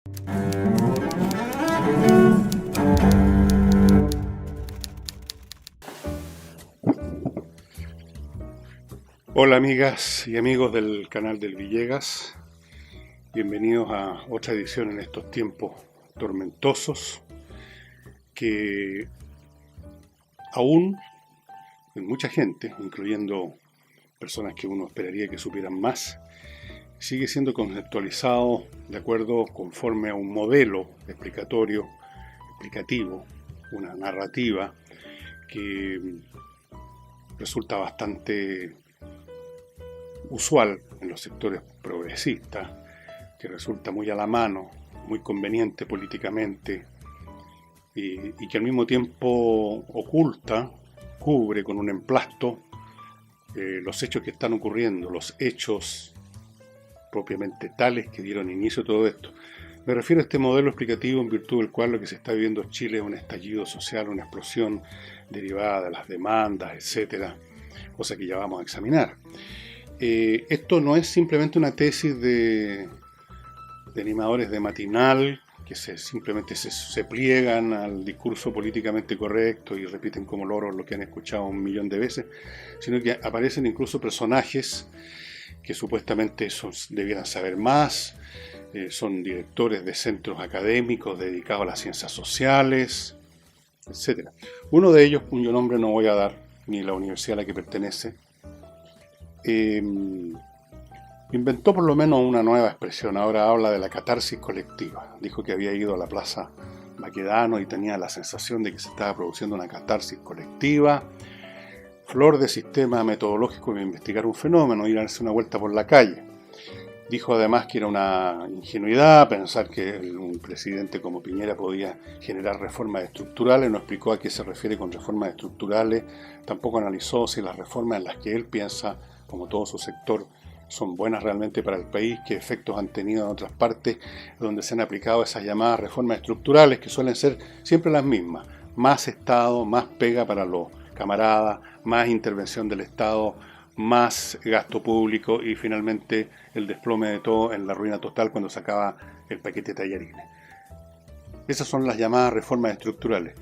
Hola amigas y amigos del canal del Villegas, bienvenidos a otra edición en estos tiempos tormentosos que aún en mucha gente, incluyendo personas que uno esperaría que supieran más, sigue siendo conceptualizado de acuerdo conforme a un modelo explicativo, una narrativa que resulta bastante usual en los sectores progresistas, que resulta muy a la mano, muy conveniente políticamente y que al mismo tiempo cubre con un emplasto los hechos que están ocurriendo, los hechos propiamente tales que dieron inicio a todo esto. Me refiero a este modelo explicativo en virtud del cual lo que se está viviendo en Chile es un estallido social, una explosión derivada de las demandas, etcétera, cosa que ya vamos a examinar. Esto no es simplemente una tesis de animadores de matinal que simplemente se pliegan al discurso políticamente correcto y repiten como loros lo que han escuchado 1.000.000 de veces, sino que aparecen incluso personajes que supuestamente debieran saber más, son directores de centros académicos dedicados a las ciencias sociales, etc. Uno de ellos, cuyo nombre no voy a dar, ni la universidad a la que pertenece, inventó por lo menos una nueva expresión. Ahora habla de la catarsis colectiva. Dijo que había ido a la Plaza Baquedano y tenía la sensación de que se estaba produciendo una catarsis colectiva, flor de sistema metodológico de investigar un fenómeno, ir a darse una vuelta por la calle. Dijo además que era una ingenuidad pensar que un presidente como Piñera podía generar reformas estructurales. No explicó a qué se refiere con reformas estructurales, tampoco analizó si las reformas en las que él piensa, como todo su sector, son buenas realmente para el país, qué efectos han tenido en otras partes donde se han aplicado esas llamadas reformas estructurales, que suelen ser siempre las mismas: más Estado, más pega para los camaradas, más intervención del Estado, más gasto público y finalmente el desplome de todo en la ruina total cuando se acaba el paquete de tallarines. Esas son las llamadas reformas estructurales,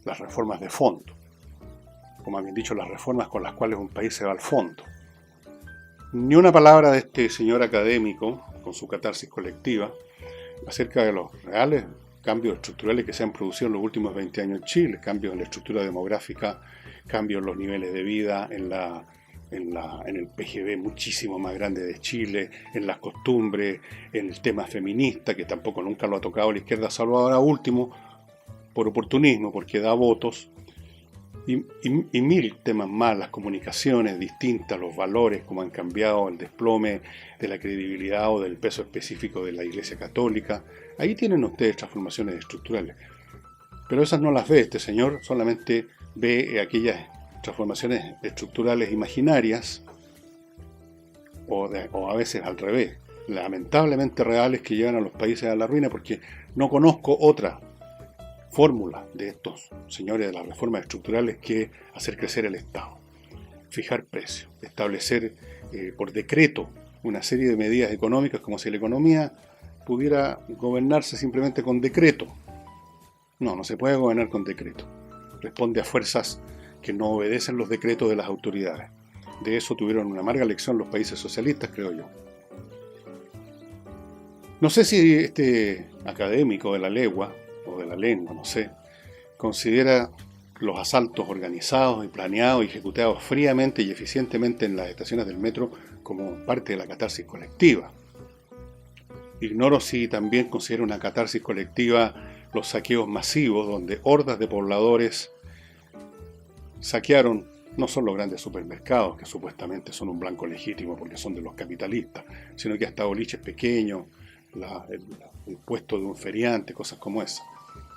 las reformas de fondo, como habían dicho, las reformas con las cuales un país se va al fondo. Ni una palabra de este señor académico, con su catarsis colectiva, acerca de los reales cambios estructurales que se han producido en los últimos 20 años en Chile, cambios en la estructura demográfica, cambios en los niveles de vida, en el PGB muchísimo más grande de Chile, en las costumbres, en el tema feminista, que tampoco nunca lo ha tocado la izquierda, salvo ahora último, por oportunismo, porque da votos, y mil temas más, las comunicaciones distintas, los valores, cómo han cambiado, el desplome de la credibilidad o del peso específico de la Iglesia Católica. Ahí tienen ustedes transformaciones estructurales. Pero esas no las ve este señor, solamente ve aquellas transformaciones estructurales imaginarias, o a veces al revés, lamentablemente reales, que llevan a los países a la ruina, porque no conozco otra fórmula de estos señores de las reformas estructurales que hacer crecer el Estado, fijar precios, establecer por decreto una serie de medidas económicas, como si la economía pudiera gobernarse simplemente con decreto. No se puede gobernar con decreto. Responde a fuerzas que no obedecen los decretos de las autoridades. De eso tuvieron una amarga lección los países socialistas, creo yo. No sé si este académico de la legua, o de la lengua, no sé, considera los asaltos organizados y planeados y ejecutados fríamente y eficientemente en las estaciones del metro como parte de la catarsis colectiva. Ignoro si también considera una catarsis colectiva los saqueos masivos donde hordas de pobladores saquearon no solo los grandes supermercados, que supuestamente son un blanco legítimo porque son de los capitalistas, sino que hasta boliches pequeños, el puesto de un feriante, cosas como esas.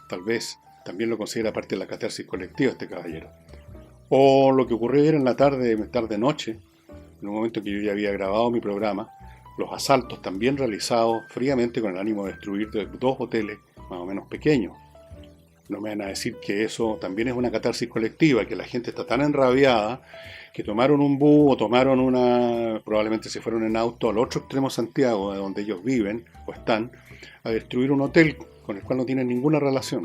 Tal vez también lo considera parte de la catarsis colectiva este caballero. O lo que ocurrió ayer en la tarde-noche, en un momento que yo ya había grabado mi programa, los asaltos también realizados fríamente con el ánimo de destruir 2 hoteles más o menos pequeños. No me van a decir que eso también es una catarsis colectiva, que la gente está tan enrabiada que tomaron un bus o probablemente se fueron en auto al otro extremo de Santiago, de donde ellos viven o están, a destruir un hotel con el cual no tienen ninguna relación.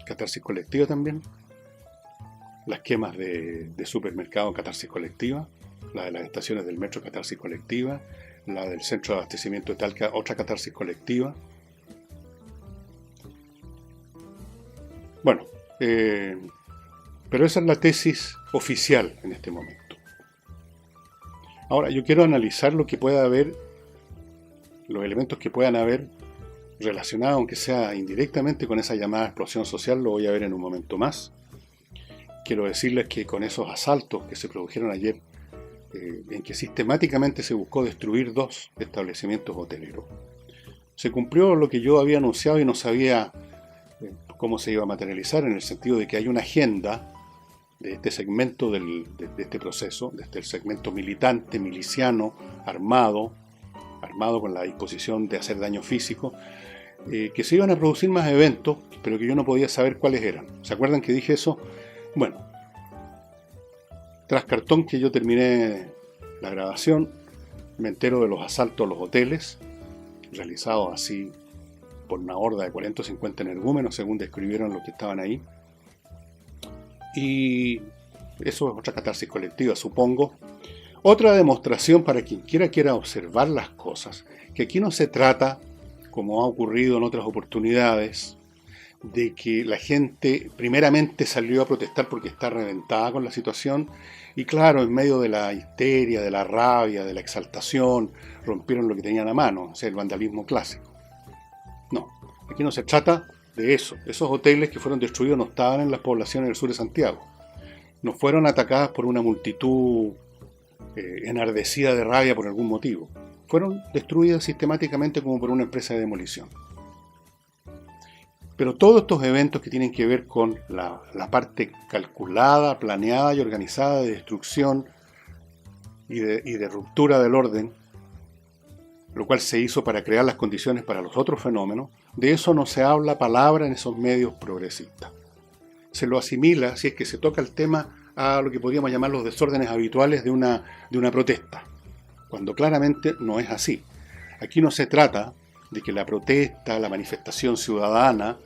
Catarsis colectiva también. Las quemas de supermercado, catarsis colectiva. La de las estaciones del metro, catarsis colectiva. La del centro de abastecimiento de Talca, otra catarsis colectiva. Bueno, pero esa es la tesis oficial en este momento. Ahora, yo quiero analizar lo que pueda haber, los elementos que puedan haber relacionados, aunque sea indirectamente, con esa llamada explosión social. Lo voy a ver en un momento más. Quiero decirles que con esos asaltos que se produjeron ayer, en que sistemáticamente se buscó destruir 2 establecimientos hoteleros, se cumplió lo que yo había anunciado y no sabía cómo se iba a materializar, en el sentido de que hay una agenda de este segmento de este proceso, desde el segmento militante, miliciano, armado con la disposición de hacer daño físico, que se iban a producir más eventos, pero que yo no podía saber cuáles eran. ¿Se acuerdan que dije eso? Bueno, tras cartón que yo terminé la grabación, me entero de los asaltos a los hoteles, realizados así por una horda de 40 o 50 energúmenos, según describieron los que estaban ahí. Y eso es otra catarsis colectiva, supongo. Otra demostración para quien quiera observar las cosas, que aquí no se trata, como ha ocurrido en otras oportunidades, de que la gente primeramente salió a protestar porque está reventada con la situación y claro, en medio de la histeria, de la rabia, de la exaltación, rompieron lo que tenían a mano, o sea, el vandalismo clásico. No, aquí no se trata de eso. Esos hoteles que fueron destruidos no estaban en las poblaciones del sur de Santiago. No fueron atacadas por una multitud enardecida de rabia por algún motivo. Fueron destruidas sistemáticamente como por una empresa de demolición. Pero todos estos eventos que tienen que ver con la parte calculada, planeada y organizada de destrucción y de ruptura del orden, lo cual se hizo para crear las condiciones para los otros fenómenos, de eso no se habla palabra en esos medios progresistas. Se lo asimila, si es que se toca el tema, a lo que podríamos llamar los desórdenes habituales de una protesta, cuando claramente no es así. Aquí no se trata de que la protesta, la manifestación ciudadana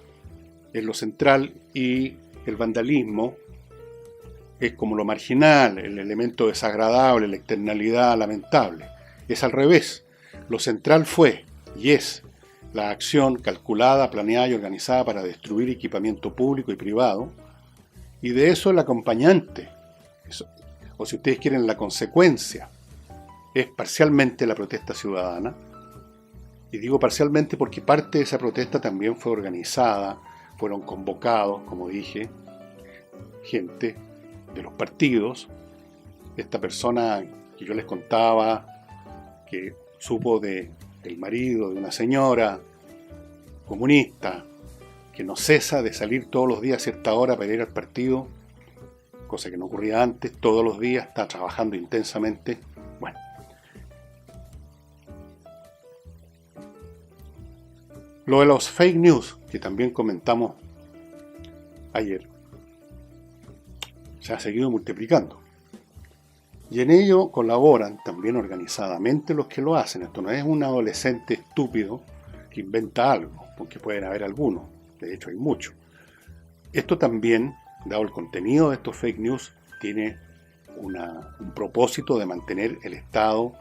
es lo central y el vandalismo es como lo marginal, el elemento desagradable, la externalidad lamentable. Es al revés. Lo central fue y es la acción calculada, planeada y organizada para destruir equipamiento público y privado, y de eso el acompañante, o si ustedes quieren la consecuencia, es parcialmente la protesta ciudadana. Y digo parcialmente porque parte de esa protesta también fue organizada, fueron convocados, como dije, gente de los partidos. Esta persona que yo les contaba, que supo del marido de una señora comunista, que no cesa de salir todos los días a cierta hora para ir al partido, cosa que no ocurría antes, todos los días, está trabajando intensamente. Bueno, lo de los fake news, que también comentamos ayer, se ha seguido multiplicando. Y en ello colaboran también organizadamente los que lo hacen. Esto no es un adolescente estúpido que inventa algo, porque pueden haber algunos, de hecho hay muchos. Esto también, dado el contenido de estos fake news, tiene un propósito de mantener el estado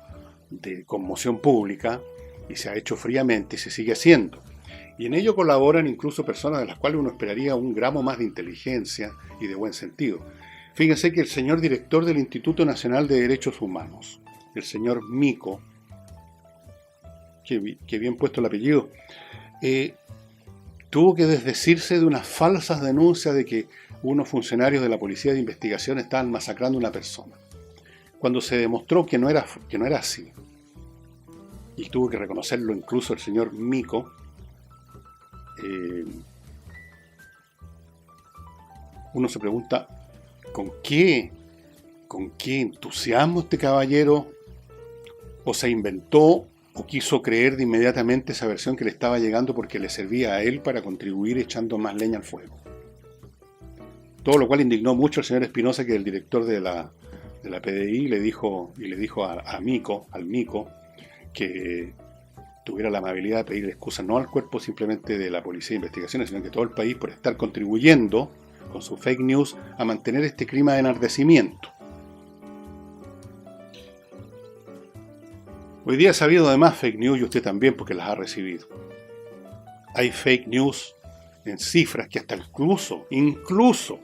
de conmoción pública, y se ha hecho fríamente y se sigue haciendo. Y en ello colaboran incluso personas de las cuales uno esperaría un gramo más de inteligencia y de buen sentido. Fíjense que el señor director del Instituto Nacional de Derechos Humanos, el señor Mico, que bien puesto el apellido, tuvo que desdecirse de unas falsas denuncias de que unos funcionarios de la Policía de Investigación estaban masacrando a una persona, cuando se demostró que no era así. Y tuvo que reconocerlo incluso el señor Mico. Uno se pregunta, ¿con qué entusiasmo este caballero o se inventó o quiso creer de inmediatamente esa versión que le estaba llegando porque le servía a él para contribuir echando más leña al fuego. Todo lo cual indignó mucho al señor Espinosa, que el director de la PDI le dijo al Mico, que tuviera la amabilidad de pedir excusas no al cuerpo simplemente de la Policía de Investigaciones, sino que todo el país, por estar contribuyendo con su fake news a mantener este clima de enardecimiento. Hoy día se ha sabido de más fake news, y usted también, porque las ha recibido. Hay fake news en cifras que hasta incluso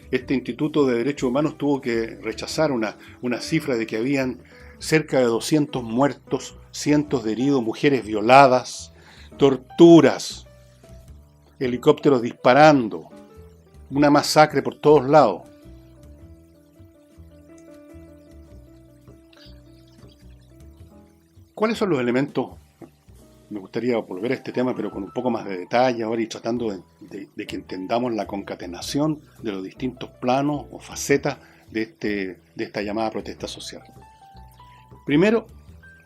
este Instituto de Derechos Humanos tuvo que rechazar una cifra de que habían cerca de 200 muertos, cientos de heridos, mujeres violadas, torturas, helicópteros disparando, una masacre por todos lados. ¿Cuáles son los elementos? Me gustaría volver a este tema, pero con un poco más de detalle ahora y tratando de que entendamos la concatenación de los distintos planos o facetas de esta llamada protesta social. Primero,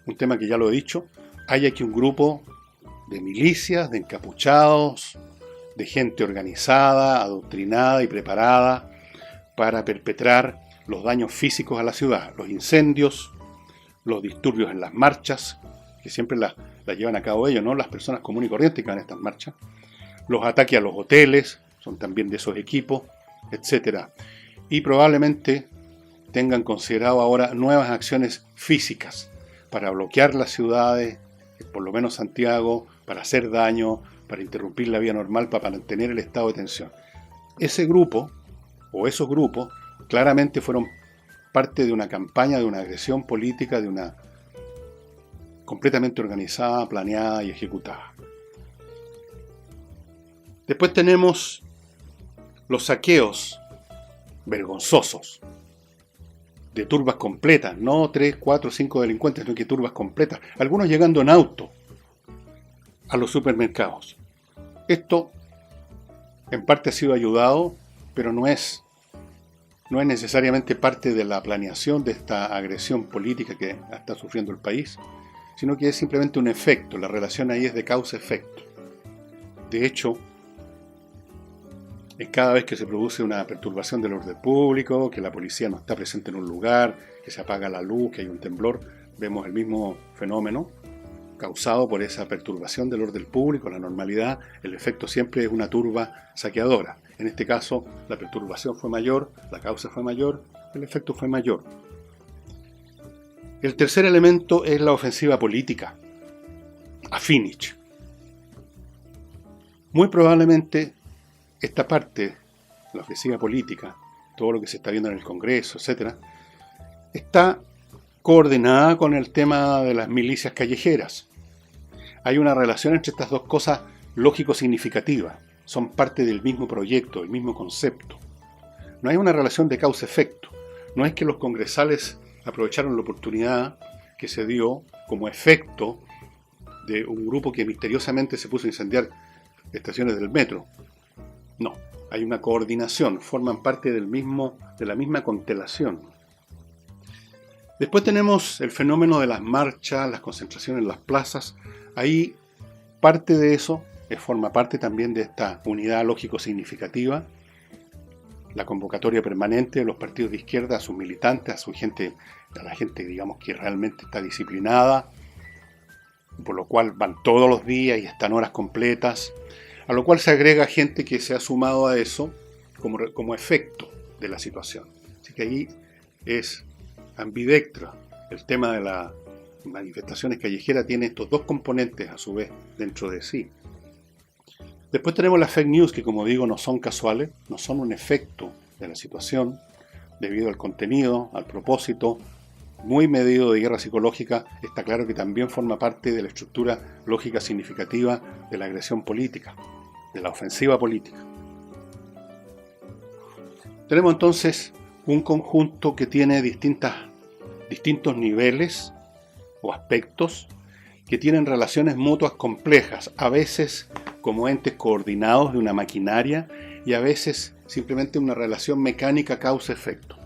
un tema que ya lo he dicho, hay aquí un grupo de milicias, de encapuchados, de gente organizada, adoctrinada y preparada para perpetrar los daños físicos a la ciudad, los incendios, los disturbios en las marchas, que siempre las llevan a cabo ellos, no las personas comunes y corrientes que van a estas marchas, los ataques a los hoteles, son también de esos equipos, etc. Y probablemente tengan considerado ahora nuevas acciones físicas para bloquear las ciudades, por lo menos Santiago, para hacer daño, para interrumpir la vía normal, para mantener el estado de tensión. Ese grupo, o esos grupos, claramente fueron parte de una campaña, de una agresión política, de una completamente organizada, planeada y ejecutada. Después tenemos los saqueos vergonzosos de turbas completas, no 3, 4, 5 delincuentes, sino que turbas completas, algunos llegando en auto a los supermercados. Esto en parte ha sido ayudado, pero no es necesariamente parte de la planeación de esta agresión política que está sufriendo el país, sino que es simplemente un efecto. La relación ahí es de causa-efecto. De hecho, es cada vez que se produce una perturbación del orden público, que la policía no está presente en un lugar, que se apaga la luz, que hay un temblor, vemos el mismo fenómeno causado por esa perturbación del orden público, la normalidad. El efecto siempre es una turba saqueadora. En este caso, la perturbación fue mayor, la causa fue mayor, el efecto fue mayor. El tercer elemento es la ofensiva política, a Finich. Muy probablemente esta parte, la ofensiva política, todo lo que se está viendo en el Congreso, etc., está coordinada con el tema de las milicias callejeras. Hay una relación entre estas dos cosas lógico-significativa. Son parte del mismo proyecto, del mismo concepto. No hay una relación de causa-efecto. No es que los congresales aprovecharon la oportunidad que se dio como efecto de un grupo que misteriosamente se puso a incendiar estaciones del metro. No, hay una coordinación, forman parte de la misma constelación. Después tenemos el fenómeno de las marchas, las concentraciones en las plazas. Ahí parte de eso forma parte también de esta unidad lógico-significativa, la convocatoria permanente de los partidos de izquierda a sus militantes, a la gente digamos que realmente está disciplinada, por lo cual van todos los días y están horas completas, a lo cual se agrega gente que se ha sumado a eso como efecto de la situación. Así que ahí es ambidextra. El tema de las manifestaciones callejeras tiene estos dos componentes a su vez dentro de sí. Después tenemos las fake news, que como digo no son casuales, no son un efecto de la situación, debido al contenido, al propósito muy medido de guerra psicológica. Está claro que también forma parte de la estructura lógica significativa de la agresión política, de la ofensiva política. Tenemos entonces un conjunto que tiene distintos niveles o aspectos que tienen relaciones mutuas complejas, a veces como entes coordinados de una maquinaria y a veces simplemente una relación mecánica causa-efecto,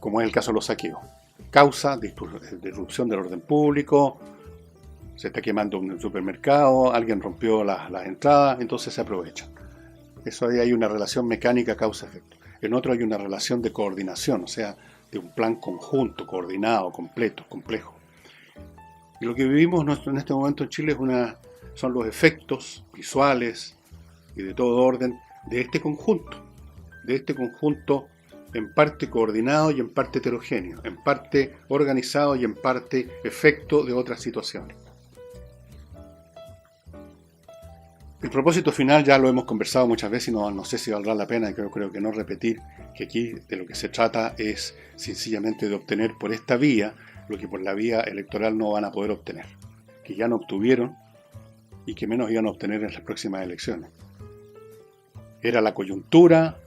como es el caso de los saqueos. causa disrupción del orden público, se está quemando un supermercado, alguien rompió las entradas, entonces se aprovechan. Eso ahí hay una relación mecánica causa-efecto. En otro hay una relación de coordinación, o sea, de un plan conjunto, coordinado, completo, complejo. Y lo que vivimos en este momento en Chile son los efectos visuales y de todo orden de este conjunto en parte coordinado y en parte heterogéneo, en parte organizado y en parte efecto de otras situaciones. El propósito final ya lo hemos conversado muchas veces y no sé si valdrá la pena, creo que no repetir, que aquí de lo que se trata es sencillamente de obtener por esta vía lo que por la vía electoral no van a poder obtener, que ya no obtuvieron y que menos iban a obtener en las próximas elecciones. Era la coyuntura,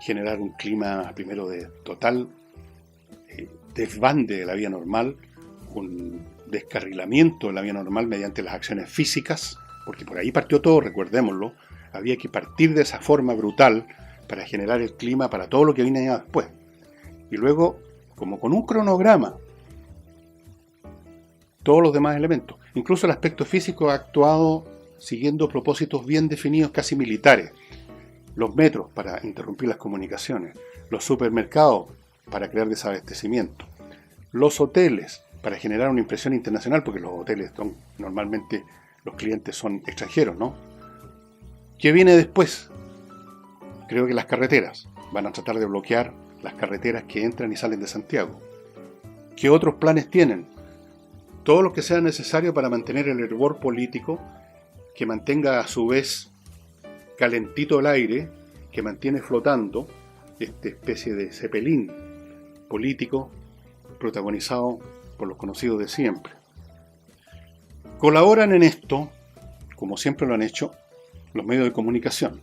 generar un clima primero de total desbande de la vía normal, un descarrilamiento de la vía normal mediante las acciones físicas, porque por ahí partió todo, recordémoslo, había que partir de esa forma brutal para generar el clima para todo lo que vino después. Y luego, como con un cronograma, todos los demás elementos. Incluso el aspecto físico ha actuado siguiendo propósitos bien definidos, casi militares. Los metros para interrumpir las comunicaciones, los supermercados para crear desabastecimiento, los hoteles para generar una impresión internacional, porque los hoteles normalmente los clientes son extranjeros, ¿no? ¿Qué viene después? Creo que las carreteras. Van a tratar de bloquear las carreteras que entran y salen de Santiago. ¿Qué otros planes tienen? Todo lo que sea necesario para mantener el hervor político, que mantenga a su vez calentito el aire, que mantiene flotando esta especie de cepelín político protagonizado por los conocidos de siempre. Colaboran en esto, como siempre lo han hecho, los medios de comunicación.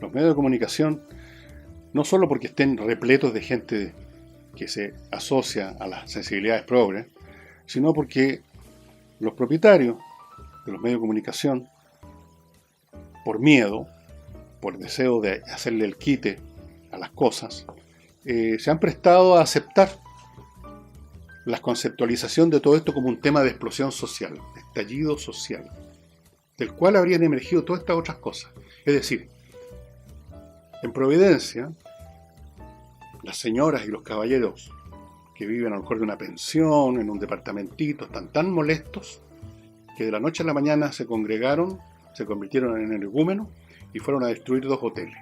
Los medios de comunicación, no solo porque estén repletos de gente que se asocia a las sensibilidades progres, sino porque los propietarios de los medios de comunicación, por miedo, por deseo de hacerle el quite a las cosas, se han prestado a aceptar la conceptualización de todo esto como un tema de explosión social, de estallido social, del cual habrían emergido todas estas otras cosas. Es decir, en Providencia, las señoras y los caballeros que viven a lo mejor de una pensión, en un departamentito, están tan molestos que de la noche a la mañana se congregaron, se convirtieron en energúmenos y fueron a destruir 2 hoteles.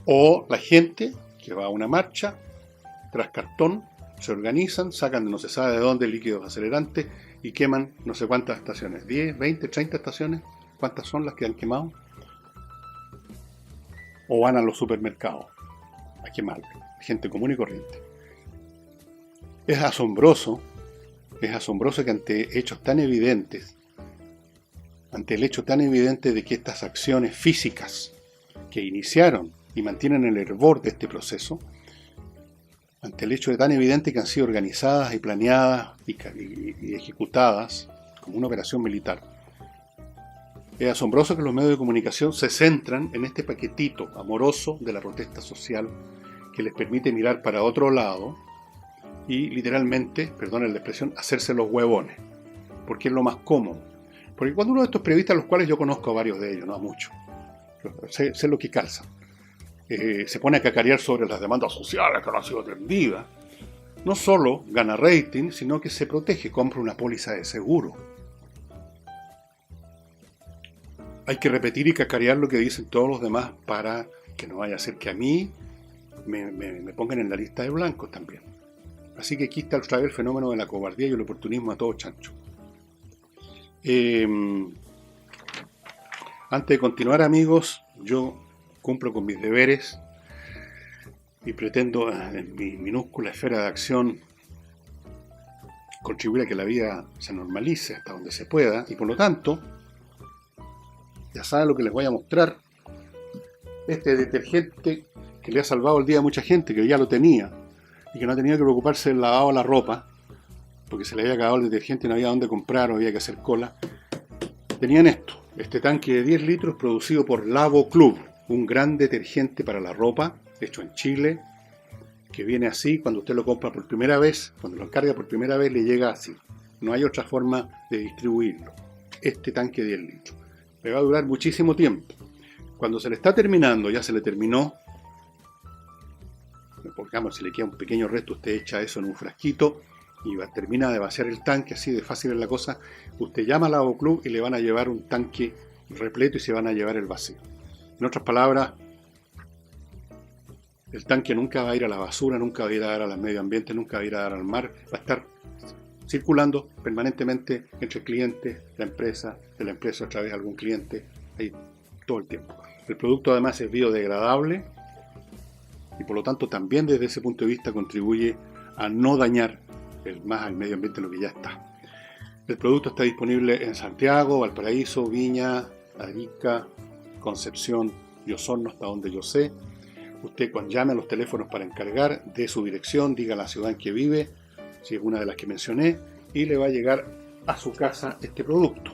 O la gente que va a una marcha, tras cartón, se organizan, sacan de no se sabe de dónde líquidos acelerantes y queman no sé cuántas estaciones, 10, 20, 30 estaciones, ¿cuántas son las que han quemado? O van a los supermercados a quemarlo, gente común y corriente. Es asombroso que ante hechos tan evidentes, ante el hecho tan evidente de que estas acciones físicas que iniciaron y mantienen el hervor de este proceso, ante el hecho de tan evidente que han sido organizadas y planeadas y ejecutadas como una operación militar, es asombroso que los medios de comunicación se centran en este paquetito amoroso de la protesta social que les permite mirar para otro lado y literalmente, perdonen la expresión, hacerse los huevones, porque es lo más cómodo. Porque cuando uno de estos periodistas, los cuales yo conozco a varios de ellos, no a muchos, sé lo que calzan, se pone a cacarear sobre las demandas sociales que no han sido atendidas, no solo gana rating, sino que se protege, compra una póliza de seguro. Hay que repetir y cacarear lo que dicen todos los demás para que no vaya a ser que a mí me pongan en la lista de blancos también. Así que aquí está otra vez el fenómeno de la cobardía y el oportunismo a todo chancho. Antes de continuar, amigos, yo cumplo con mis deberes y pretendo en mi minúscula esfera de acción contribuir a que la vida se normalice hasta donde se pueda y por lo tanto, ya saben lo que les voy a mostrar, este detergente que le ha salvado el día a mucha gente que ya lo tenía y que no tenía que preocuparse del lavado de la ropa porque se le había acabado el detergente y no había dónde comprar o había que hacer cola. Tenían este tanque de 10 litros producido por Lavo Club, un gran detergente para la ropa, hecho en Chile, que viene así, cuando usted lo compra por primera vez, cuando lo encarga por primera vez, le llega así. No hay otra forma de distribuirlo. Este tanque de 10 litros. Le va a durar muchísimo tiempo. Cuando se le está terminando, ya se le terminó, pongamos, si le queda un pequeño resto, usted echa eso en un frasquito y termina de vaciar el tanque, así de fácil es la cosa. Usted llama al Lavoclub y le van a llevar un tanque repleto y se van a llevar el vacío. En otras palabras, el tanque nunca va a ir a la basura, nunca va a ir a dar al medio ambiente, nunca va a ir a dar al mar, va a estar circulando permanentemente entre el cliente, la empresa, de la empresa otra vez algún cliente, ahí todo el tiempo. El producto además es biodegradable y por lo tanto también desde ese punto de vista contribuye a no dañar más al medio ambiente de lo que ya está. El producto está disponible en Santiago, Valparaíso, Viña, Arica, Concepción y Osorno, hasta donde yo sé. Usted cuando llame a los teléfonos para encargar, dé su dirección, diga la ciudad en que vive, si es una de las que mencioné, y le va a llegar a su casa este producto.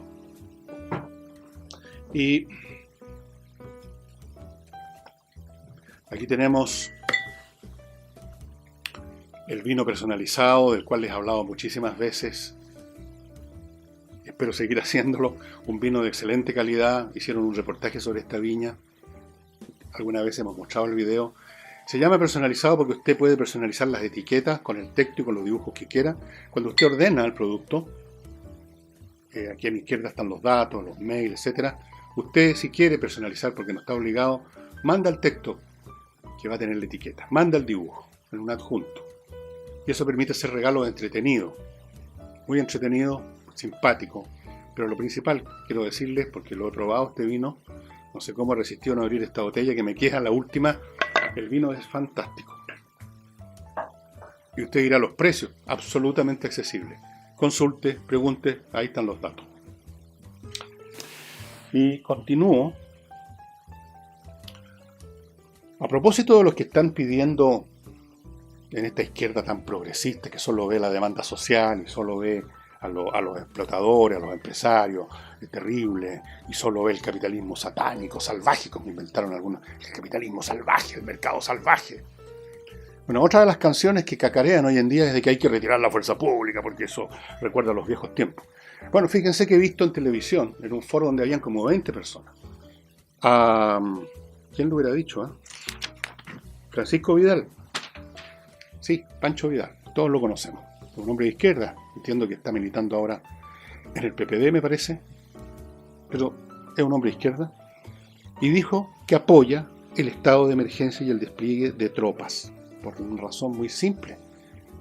Y aquí tenemos el vino personalizado, del cual les he hablado muchísimas veces. Espero seguir haciéndolo. Un vino de excelente calidad. Hicieron un reportaje sobre esta viña. Alguna vez hemos mostrado el video. Se llama personalizado porque usted puede personalizar las etiquetas con el texto y con los dibujos que quiera. Cuando usted ordena el producto, aquí a mi izquierda están los datos, los mails, etc. Usted, si quiere personalizar porque no está obligado, manda el texto que va a tener la etiqueta. Manda el dibujo en un adjunto. Y eso permite hacer regalos entretenidos. Muy entretenido, simpático. Pero lo principal, quiero decirles, porque lo he probado este vino, no sé cómo he resistido a no abrir esta botella que me queda la última. El vino es fantástico. Y usted dirá los precios, absolutamente accesibles. Consulte, pregunte, ahí están los datos. Y continúo. A propósito de los que están pidiendo en esta izquierda tan progresista, que solo ve la demanda social y solo ve a los explotadores, a los empresarios, es terrible, y solo ve el capitalismo satánico, salvaje, como inventaron algunos, el capitalismo salvaje, el mercado salvaje. Bueno, otra de las canciones que cacarean hoy en día es de que hay que retirar la fuerza pública, porque eso recuerda a los viejos tiempos. Bueno, fíjense que he visto en televisión, en un foro donde habían como 20 personas, ¿quién lo hubiera dicho? Francisco Vidal. Sí, Pancho Vidal, todos lo conocemos. Un hombre de izquierda, entiendo que está militando ahora en el PPD, me parece, pero es un hombre de izquierda, y dijo que apoya el estado de emergencia y el despliegue de tropas, por una razón muy simple,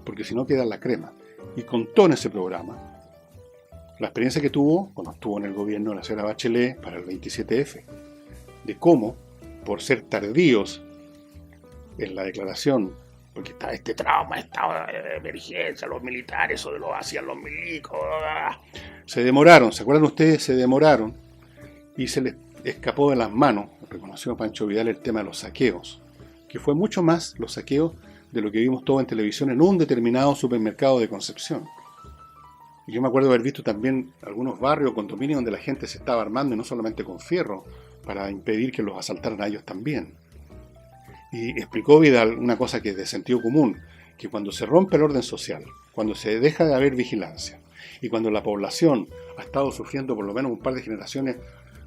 porque si no queda la crema. Y contó en ese programa la experiencia que tuvo cuando estuvo en el gobierno de la señora Bachelet para el 27F, de cómo, por ser tardíos en la declaración, porque está este trauma, estado de emergencia, los militares, eso lo hacían los milicos, se demoraron, ¿se acuerdan ustedes? Se demoraron y se les escapó de las manos, reconoció Pancho Vidal, el tema de los saqueos, que fue mucho más los saqueos de lo que vimos todo en televisión en un determinado supermercado de Concepción. Y yo me acuerdo haber visto también algunos barrios, condominios, donde la gente se estaba armando, y no solamente con fierro, para impedir que los asaltaran a ellos también. Y explicó Vidal una cosa que es de sentido común, que cuando se rompe el orden social, cuando se deja de haber vigilancia, y cuando la población ha estado sufriendo por lo menos un par de generaciones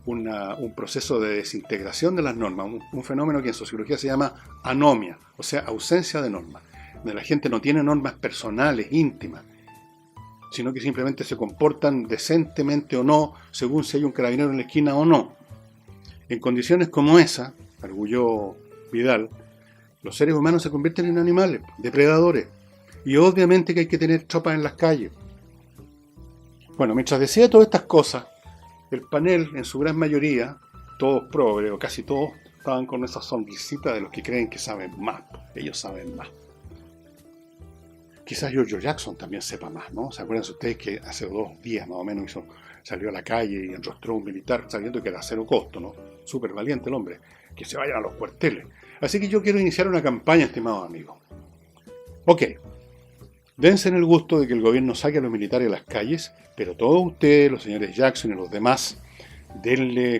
un proceso de desintegración de las normas, un fenómeno que en sociología se llama anomia, o sea, ausencia de normas, donde la gente no tiene normas personales, íntimas, sino que simplemente se comportan decentemente o no, según si hay un carabinero en la esquina o no. En condiciones como esa, arguyó Vidal, los seres humanos se convierten en animales, depredadores, y obviamente que hay que tener tropas en las calles. Bueno, mientras decía todas estas cosas, el panel, en su gran mayoría, todos progres, o casi todos, estaban con esa sonrisita de los que creen que saben más. Ellos saben más. Quizás George Jackson también sepa más, ¿no? ¿Se acuerdan ustedes que hace 2 días más o menos salió a la calle y enrostró un militar sabiendo que era cero costo, ¿no? Súper valiente el hombre. Que se vayan a los cuarteles. Así que yo quiero iniciar una campaña, estimados amigos. Ok, dense en el gusto de que el gobierno saque a los militares a las calles, pero todos ustedes, los señores Jackson y los demás,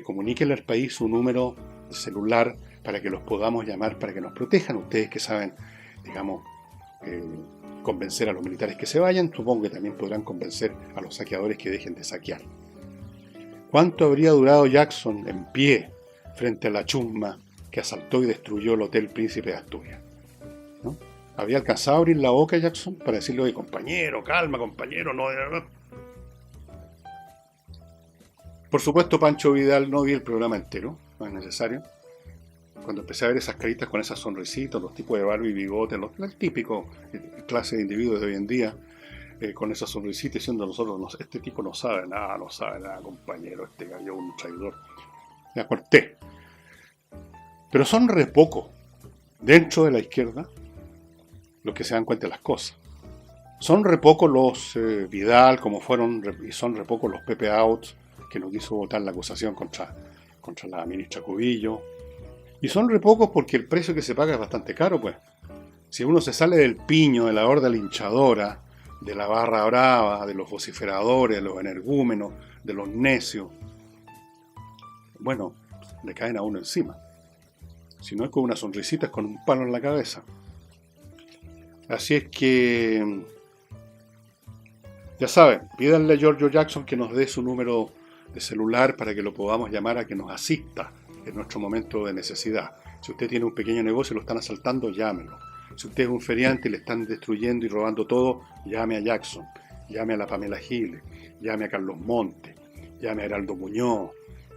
comuníquenle al país su número de celular para que los podamos llamar, para que nos protejan. Ustedes que saben digamos, convencer a los militares que se vayan, supongo que también podrán convencer a los saqueadores que dejen de saquear. ¿Cuánto habría durado Jackson en pie frente a la chusma que asaltó y destruyó el Hotel Príncipe de Asturias? ¿No? ¿Había alcanzado a abrir la boca Jackson para decirle, oye, compañero, calma, compañero, no? Por supuesto, Pancho Vidal no vi el programa entero, no es necesario. Cuando empecé a ver esas caritas con esas sonrisitas, los tipos de barba y bigote, el típico clase de individuos de hoy en día, con esas sonrisitas diciendo a nosotros, este tipo no sabe nada, compañero, este gallo es un traidor. Me acorté. Pero son re pocos dentro de la izquierda los que se dan cuenta de las cosas. Son re pocos los Vidal, como fueron, y son re pocos los Pepe Outs, que no quiso votar la acusación contra la ministra Cubillo. Y son re pocos porque el precio que se paga es bastante caro, pues. Si uno se sale del piño, de la horda linchadora, de la barra brava, de los vociferadores, de los energúmenos, de los necios, bueno, le caen a uno encima. Si no es con una sonrisita, es con un palo en la cabeza. Así es que, ya saben, pídanle a Giorgio Jackson que nos dé su número de celular para que lo podamos llamar a que nos asista en nuestro momento de necesidad. Si usted tiene un pequeño negocio y lo están asaltando, llámelo. Si usted es un feriante y le están destruyendo y robando todo, llame a Jackson, llame a la Pamela Giles, llame a Carlos Monte, llame a Heraldo Muñoz,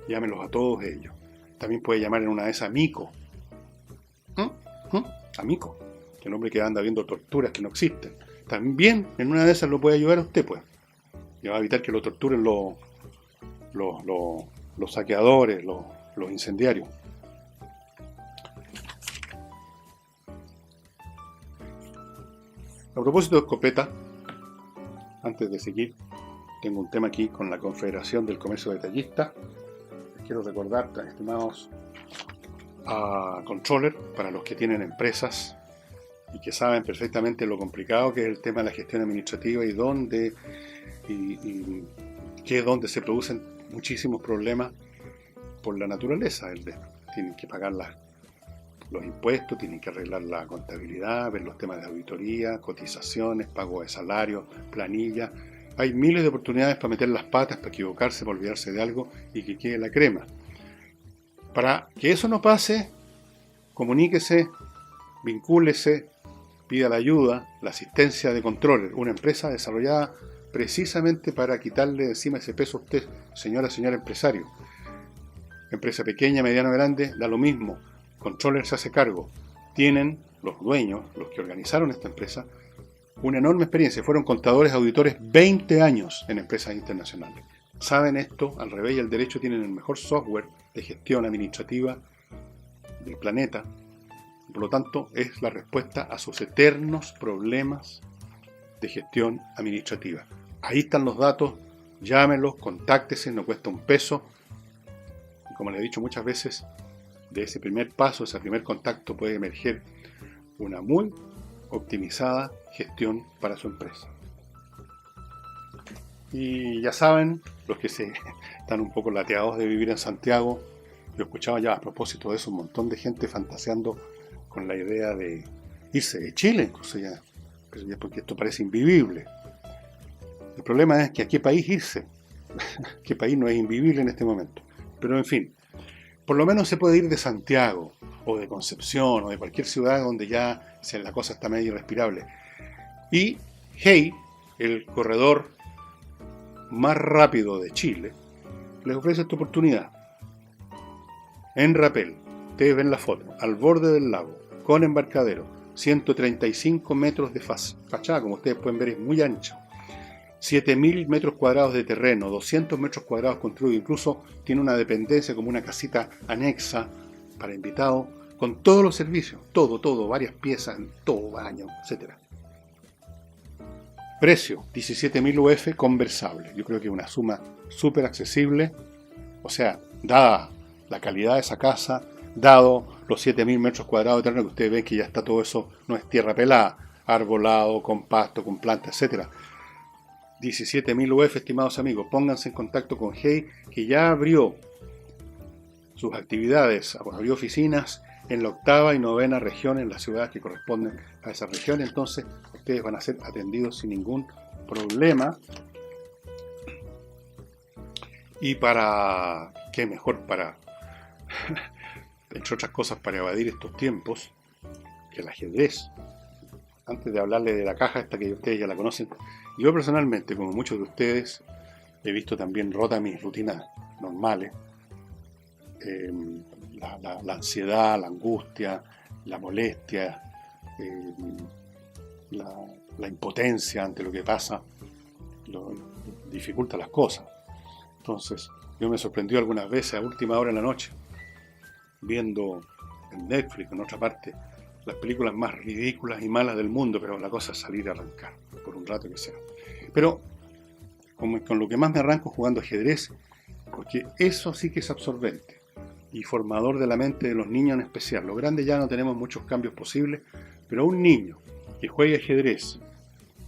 llámelos a todos ellos. También puede llamar en una de esas a Mico. A Mico, que el hombre que anda viendo torturas que no existen. También en una de esas lo puede ayudar a usted, pues. Y va a evitar que lo torturen los saqueadores, los incendiarios. A propósito de escopeta, antes de seguir, tengo un tema aquí con la Confederación del Comercio Detallista. Les quiero recordar, estimados controller, para los que tienen empresas y que saben perfectamente lo complicado que es el tema de la gestión administrativa y dónde se producen muchísimos problemas por la naturaleza. Tienen que pagar los impuestos, tienen que arreglar la contabilidad, ver los temas de auditoría, cotizaciones, pago de salarios, planilla. Hay miles de oportunidades para meter las patas, para equivocarse, para olvidarse de algo y que quede la crema. Para que eso no pase, comuníquese, vincúlese, pida la ayuda, la asistencia de controller, una empresa desarrollada precisamente para quitarle encima ese peso a usted, señora empresario. Empresa pequeña, mediana, grande, da lo mismo. Controller se hace cargo. Tienen los dueños, los que organizaron esta empresa, una enorme experiencia. Fueron contadores, auditores, 20 años en empresas internacionales. Saben esto, al revés y al derecho, tienen el mejor software de gestión administrativa del planeta. Por lo tanto, es la respuesta a sus eternos problemas de gestión administrativa. Ahí están los datos, llámenlos, contáctese, no cuesta un peso. Y como les he dicho muchas veces, de ese primer paso, ese primer contacto puede emerger una muy optimizada gestión para su empresa. Y ya saben, los que están un poco lateados de vivir en Santiago, yo escuchaba ya a propósito de eso un montón de gente fantaseando con la idea de irse de Chile, incluso ya, porque esto parece invivible. El problema es que a qué país irse, qué país no es invivible en este momento. Pero en fin, por lo menos se puede ir de Santiago, o de Concepción, o de cualquier ciudad donde ya la cosa está medio irrespirable. Y Hey, el corredor más rápido de Chile, les ofrece esta oportunidad. En Rapel, ustedes ven la foto, al borde del lago, con embarcadero, 135 metros de fachada, como ustedes pueden ver es muy ancho. 7.000 metros cuadrados de terreno, 200 metros cuadrados construidos, incluso tiene una dependencia como una casita anexa para invitados, con todos los servicios, todo, varias piezas, todo, baño, etc. Precio, 17.000 UF conversable. Yo creo que es una suma súper accesible, o sea, dada la calidad de esa casa, dado los 7.000 metros cuadrados de terreno, que ustedes ven que ya está todo eso, no es tierra pelada, arbolado, con pasto, con plantas, etc. 17.000 UF, estimados amigos, pónganse en contacto con Hey, que ya abrió sus actividades, abrió oficinas en la 8ª y 9ª región, en las ciudades que corresponden a esa región. Entonces ustedes van a ser atendidos sin ningún problema. Y qué mejor para, entre otras cosas, para evadir estos tiempos, que el ajedrez. Antes de hablarle de la caja esta que ustedes ya la conocen, yo personalmente, como muchos de ustedes, he visto también rota mis rutinas normales. La ansiedad, la angustia, la molestia, la impotencia ante lo que pasa, dificulta las cosas. Entonces, yo me sorprendió algunas veces a última hora de la noche, viendo en Netflix, en otra parte, las películas más ridículas y malas del mundo, pero la cosa es salir a arrancar, por un rato que sea. Pero con lo que más me arranco jugando ajedrez, porque eso sí que es absorbente y formador de la mente de los niños en especial. Los grandes ya no tenemos muchos cambios posibles, pero un niño que juegue ajedrez,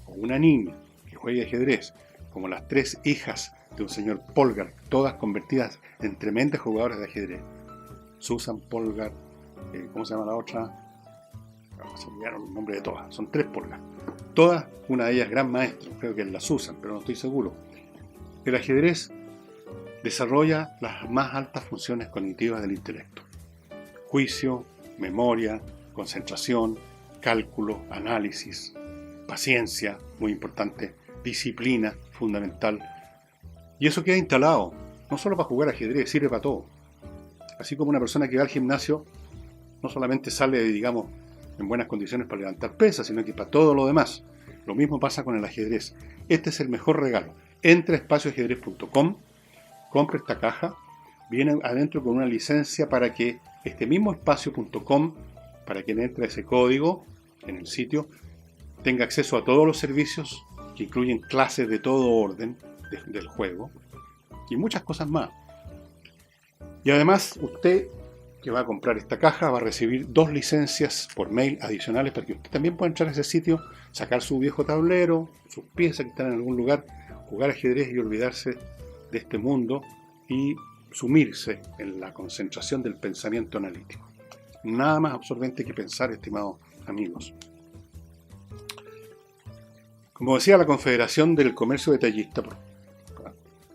o una niña que juegue ajedrez, como las 3 hijas de un señor Polgar, todas convertidas en tremendas jugadoras de ajedrez. Susan Polgar, ¿cómo se llama la otra? Se me olvidaron el nombre de todas, son 3 Polgar. Todas, una de ellas gran maestra, creo que es la Susan, pero no estoy seguro. El ajedrez desarrolla las más altas funciones cognitivas del intelecto. Juicio, memoria, concentración, cálculo, análisis, paciencia, muy importante, disciplina, fundamental. Y eso queda instalado, no solo para jugar ajedrez, sirve para todo. Así como una persona que va al gimnasio no solamente sale, digamos, en buenas condiciones para levantar pesas, sino que para todo lo demás. Lo mismo pasa con el ajedrez. Este es el mejor regalo. Entra a espacioajedrez.com, compra esta caja, viene adentro con una licencia para que este mismo espacio.com, para quien entre ese código en el sitio, tenga acceso a todos los servicios que incluyen clases de todo orden del juego y muchas cosas más. Y además usted que va a comprar esta caja va a recibir 2 licencias por mail adicionales para que usted también pueda entrar a ese sitio, sacar su viejo tablero, sus piezas que están en algún lugar, jugar ajedrez y olvidarse de este mundo y sumirse en la concentración del pensamiento analítico. Nada más absorbente que pensar, estimados amigos. Como decía la Confederación del Comercio Detallista,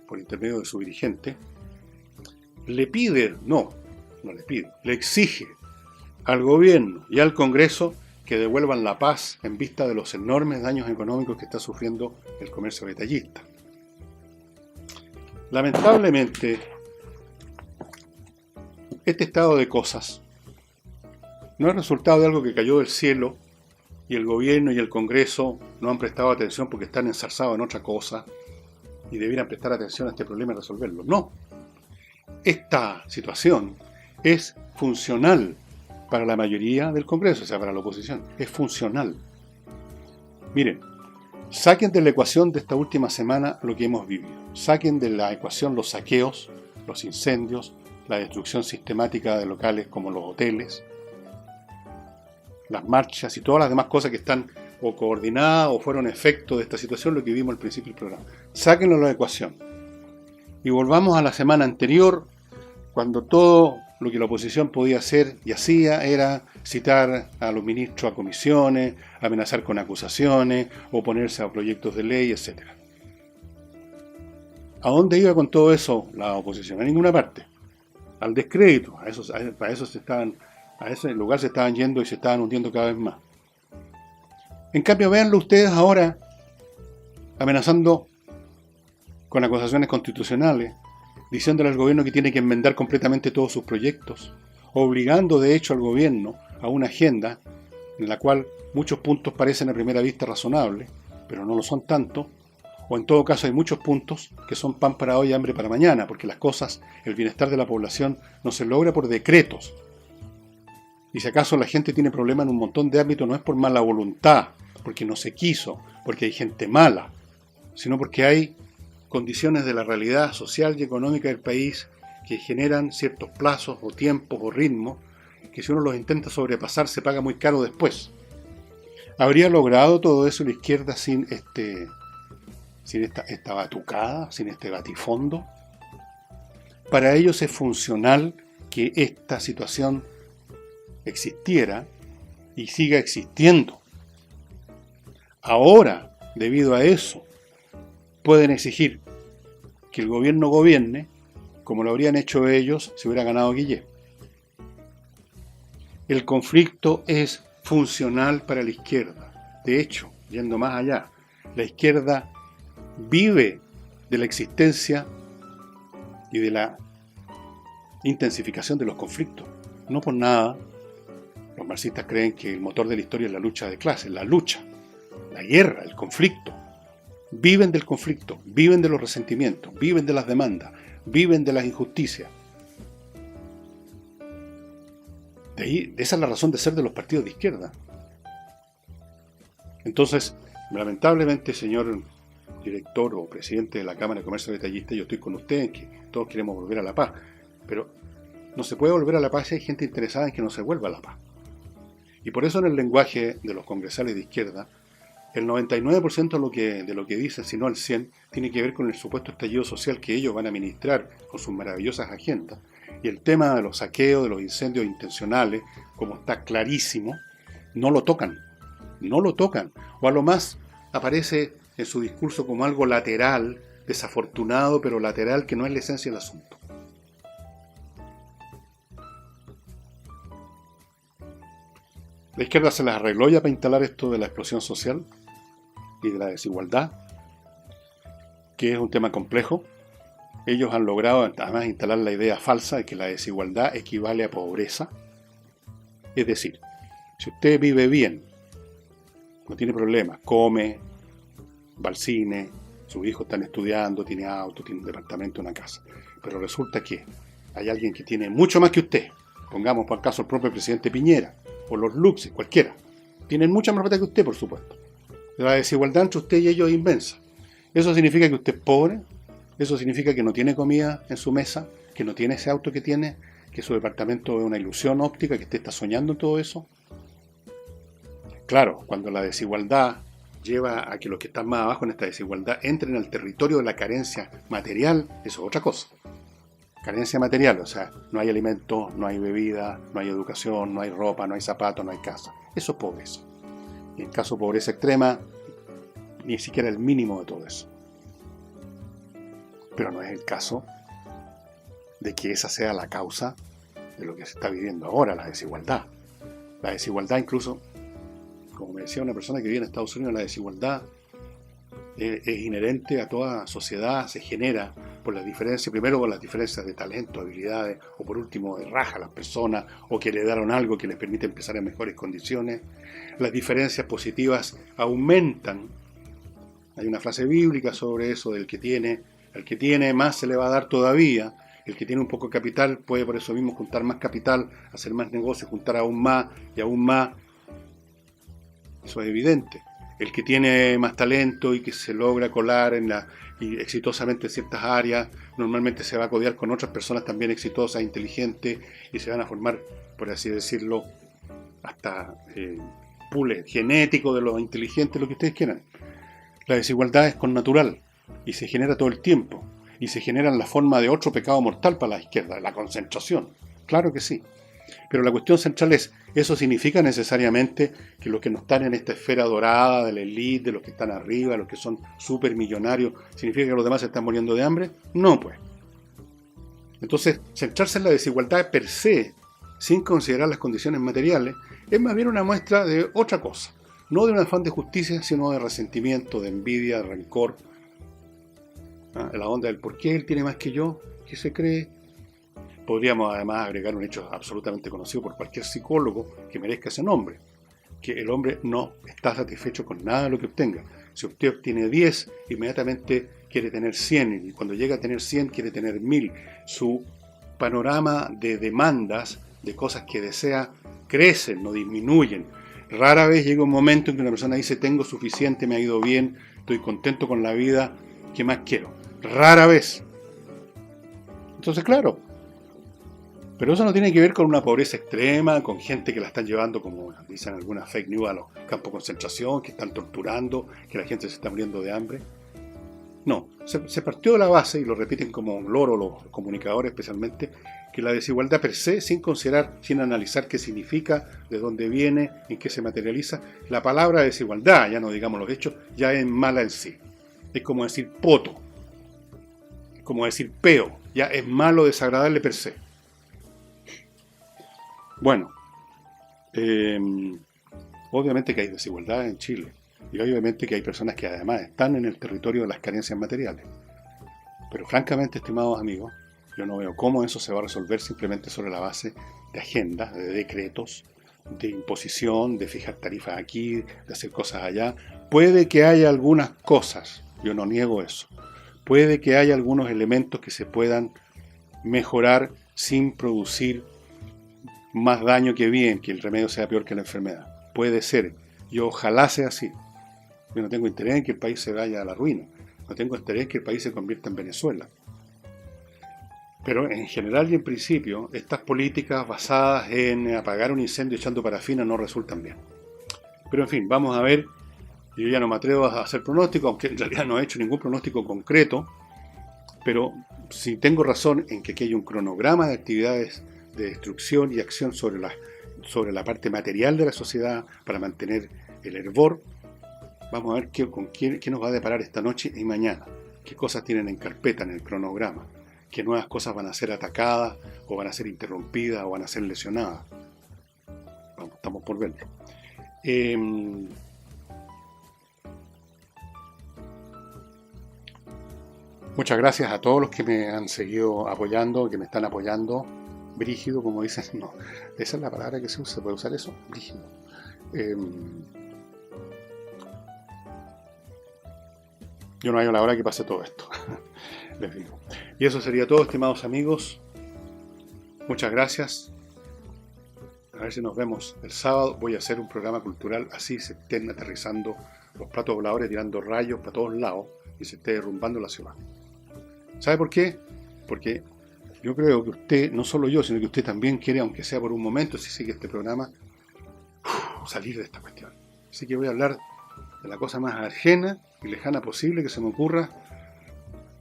por intermedio de su dirigente, le exige al gobierno y al Congreso que devuelvan la paz en vista de los enormes daños económicos que está sufriendo el comercio detallista. Lamentablemente, este estado de cosas no es resultado de algo que cayó del cielo y el gobierno y el Congreso no han prestado atención porque están enzarzados en otra cosa y debieran prestar atención a este problema y resolverlo. No. Esta situación es funcional para la mayoría del Congreso, o sea, para la oposición. Es funcional. Miren, saquen de la ecuación de esta última semana lo que hemos vivido. Saquen de la ecuación los saqueos, los incendios, la destrucción sistemática de locales como los hoteles, las marchas y todas las demás cosas que están o coordinadas o fueron efecto de esta situación, lo que vimos al principio del programa. Sáquenlo de la ecuación. Y volvamos a la semana anterior, cuando todo lo que la oposición podía hacer y hacía era citar a los ministros a comisiones, amenazar con acusaciones, oponerse a proyectos de ley, etc. ¿A dónde iba con todo eso la oposición? A ninguna parte. Al descrédito. A ese lugar se estaban yendo y se estaban hundiendo cada vez más. En cambio, véanlo ustedes ahora amenazando con acusaciones constitucionales, diciéndole al gobierno que tiene que enmendar completamente todos sus proyectos, obligando de hecho al gobierno a una agenda en la cual muchos puntos parecen a primera vista razonables, pero no lo son tanto, o en todo caso hay muchos puntos que son pan para hoy y hambre para mañana, porque las cosas, el bienestar de la población no se logra por decretos. Y si acaso la gente tiene problemas en un montón de ámbitos, no es por mala voluntad, porque no se quiso, porque hay gente mala, sino porque hay condiciones de la realidad social y económica del país que generan ciertos plazos o tiempos o ritmos que si uno los intenta sobrepasar se paga muy caro después. ¿Habría logrado todo eso la izquierda sin esta batucada, sin este batifondo? Para ellos es funcional que esta situación existiera y siga existiendo. Ahora, debido a eso, pueden exigir que el gobierno gobierne como lo habrían hecho ellos si hubiera ganado Guillé. El conflicto es funcional para la izquierda. De hecho, yendo más allá, la izquierda vive de la existencia y de la intensificación de los conflictos. No por nada, los marxistas creen que el motor de la historia es la lucha de clases, la lucha, la guerra, el conflicto. Viven del conflicto, viven de los resentimientos, viven de las demandas, viven de las injusticias. De ahí, esa es la razón de ser de los partidos de izquierda. Entonces, lamentablemente, señor director o presidente de la Cámara de Comercio Detallista, yo estoy con usted en que todos queremos volver a la paz, pero no se puede volver a la paz si hay gente interesada en que no se vuelva a la paz. Y por eso en el lenguaje de los congresales de izquierda, el 99% de lo que dicen, si no el 100%, tiene que ver con el supuesto estallido social que ellos van a administrar con sus maravillosas agendas. Y el tema de los saqueos, de los incendios intencionales, como está clarísimo, no lo tocan. No lo tocan. O a lo más aparece en su discurso como algo lateral, desafortunado, pero lateral, que no es la esencia del asunto. La izquierda se las arregló ya para instalar esto de la explosión social y de la desigualdad, que es un tema complejo. Ellos han logrado además instalar la idea falsa de que la desigualdad equivale a pobreza. Es decir, si usted vive bien, no tiene problemas, come, va al cine, sus hijos están estudiando, tiene auto, tiene un departamento, una casa, pero resulta que hay alguien que tiene mucho más que usted, pongamos por caso el propio presidente Piñera, o los Luxes, cualquiera, tienen mucha más plata que usted, por supuesto. La desigualdad entre usted y ellos es inmensa. Eso significa que usted es pobre, eso significa que no tiene comida en su mesa, que no tiene ese auto que tiene, que su departamento es una ilusión óptica, que usted está soñando en todo eso. Claro, cuando la desigualdad lleva a que los que están más abajo en esta desigualdad entren al territorio de la carencia material, eso es otra cosa. Carencia material, o sea, no hay alimento, no hay bebida, no hay educación, no hay ropa, no hay zapatos, no hay casa. Eso es pobreza. Y en caso de pobreza extrema, ni siquiera el mínimo de todo eso. Pero no es el caso de que esa sea la causa de lo que se está viviendo ahora, la desigualdad. La desigualdad incluso, como me decía una persona que vive en Estados Unidos, la desigualdad es inherente a toda sociedad, se genera por las diferencias, primero por las diferencias de talento, habilidades, o por último de raja a las personas, o que le heredaron algo que les permite empezar en mejores condiciones. Las diferencias positivas aumentan. Hay una frase bíblica sobre eso, del que tiene, al que tiene más se le va a dar todavía. El que tiene un poco de capital puede por eso mismo juntar más capital, hacer más negocios, juntar aún más y aún más. Eso es evidente. El que tiene más talento y que se logra colar y exitosamente en ciertas áreas, normalmente se va a codear con otras personas también exitosas, inteligentes, y se van a formar, por así decirlo, hasta pools genéticos de los inteligentes, lo que ustedes quieran. La desigualdad es connatural y se genera todo el tiempo, y se genera en la forma de otro pecado mortal para la izquierda, la concentración. Claro que sí. Pero la cuestión central es, ¿eso significa necesariamente que los que no están en esta esfera dorada de la élite, de los que están arriba, los que son supermillonarios, significa que los demás se están muriendo de hambre? No, pues. Entonces, centrarse en la desigualdad per se, sin considerar las condiciones materiales, es más bien una muestra de otra cosa. No de un afán de justicia, sino de resentimiento, de envidia, de rencor. La onda del ¿por qué él tiene más que yo? ¿Qué se cree? Podríamos además agregar un hecho absolutamente conocido por cualquier psicólogo que merezca ese nombre, que el hombre no está satisfecho con nada de lo que obtenga. Si usted obtiene 10, inmediatamente quiere tener 100, y cuando llega a tener 100 quiere tener 1000. Su panorama de demandas, de cosas que desea, crecen, no disminuyen. Rara vez llega un momento en que una persona dice, tengo suficiente, me ha ido bien, estoy contento con la vida, ¿qué más quiero? Rara vez. Entonces, claro, pero eso no tiene que ver con una pobreza extrema, con gente que la están llevando, como dicen algunas fake news, a los campos de concentración, que están torturando, que la gente se está muriendo de hambre. No, se partió de la base, y lo repiten como un loro los comunicadores especialmente, que la desigualdad per se, sin considerar, sin analizar qué significa, de dónde viene, en qué se materializa, la palabra desigualdad, ya no digamos los hechos, ya es mala en sí. Es como decir poto, es como decir peo, ya es malo, desagradable per se. Bueno, obviamente que hay desigualdad en Chile, y obviamente que hay personas que además están en el territorio de las carencias materiales. Pero francamente, estimados amigos, yo no veo cómo eso se va a resolver simplemente sobre la base de agendas, de decretos, de imposición, de fijar tarifas aquí, de hacer cosas allá. Puede que haya algunas cosas, yo no niego eso. Puede que haya algunos elementos que se puedan mejorar sin producir más daño que bien, que el remedio sea peor que la enfermedad. Puede ser, y ojalá sea así. Yo no tengo interés en que el país se vaya a la ruina. No tengo interés en que el país se convierta en Venezuela. Pero en general y en principio, estas políticas basadas en apagar un incendio echando parafina no resultan bien. Pero en fin, vamos a ver. Yo ya no me atrevo a hacer pronóstico, aunque en realidad no he hecho ningún pronóstico concreto. Pero si tengo razón en que aquí hay un cronograma de actividades de destrucción y acción sobre la parte material de la sociedad para mantener el hervor, vamos a ver qué nos va a deparar esta noche y mañana. Qué cosas tienen en carpeta en el cronograma. Qué nuevas cosas van a ser atacadas, o van a ser interrumpidas, o van a ser lesionadas. Vamos, estamos por verlo. Muchas gracias a todos los que me han seguido apoyando, que me están apoyando. Brígido, como dicen. No, esa es la palabra que se usa. ¿Se puede usar eso? Brígido. Yo no hallo la hora que pase todo esto. Les digo. Y eso sería todo, estimados amigos. Muchas gracias. A ver si nos vemos el sábado. Voy a hacer un programa cultural, así se estén aterrizando los platos voladores, tirando rayos para todos lados y se esté derrumbando la ciudad. ¿Sabe por qué? Porque yo creo que usted, no solo yo, sino que usted también quiere, aunque sea por un momento, si sigue este programa, salir de esta cuestión. Así que voy a hablar de la cosa más ajena y lejana posible que se me ocurra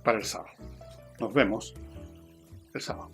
para el sábado. Nos vemos el sábado.